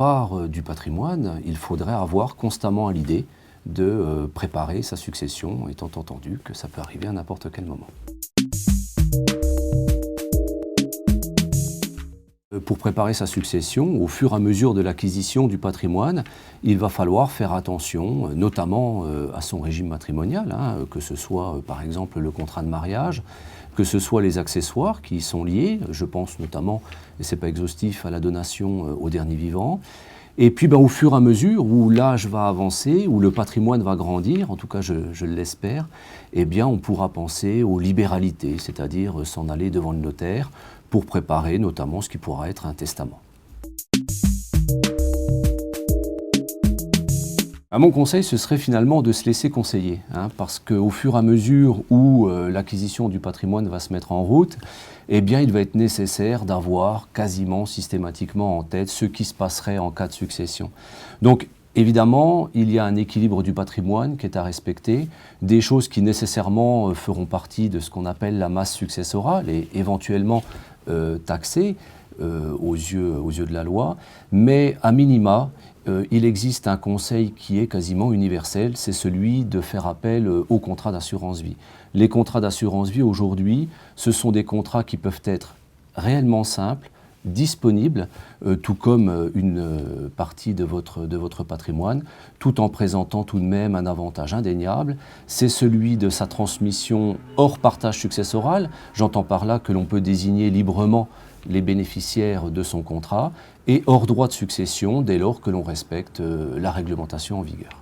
prépare du patrimoine, il faudrait avoir constamment à l'idée de préparer sa succession, étant entendu que ça peut arriver à n'importe quel moment. Pour préparer sa succession, au fur et à mesure de l'acquisition du patrimoine, il va falloir faire attention, notamment à son régime matrimonial, que ce soit par exemple le contrat de mariage, que ce soit les accessoires qui y sont liés, je pense notamment, et ce n'est pas exhaustif, à la donation au dernier vivant. Et puis au fur et à mesure où l'âge va avancer, où le patrimoine va grandir, en tout cas je l'espère, eh bien on pourra penser aux libéralités, c'est-à-dire s'en aller devant le notaire pour préparer notamment ce qui pourra être un testament. Mon conseil, ce serait finalement de se laisser conseiller, parce qu'au fur et à mesure où l'acquisition du patrimoine va se mettre en route, eh bien, il va être nécessaire d'avoir quasiment systématiquement en tête ce qui se passerait en cas de succession. Donc, évidemment, il y a un équilibre du patrimoine qui est à respecter, des choses qui nécessairement feront partie de ce qu'on appelle la masse successorale et éventuellement taxées aux yeux de la loi, mais à minima, il existe un conseil qui est quasiment universel, c'est celui de faire appel aux contrats d'assurance vie. Les contrats d'assurance vie aujourd'hui, ce sont des contrats qui peuvent être réellement simples, disponibles, tout comme une partie de votre patrimoine, tout en présentant tout de même un avantage indéniable, c'est celui de sa transmission hors partage successoral. J'entends par là que l'on peut désigner librement les bénéficiaires de son contrat, et hors droit de succession dès lors que l'on respecte la réglementation en vigueur.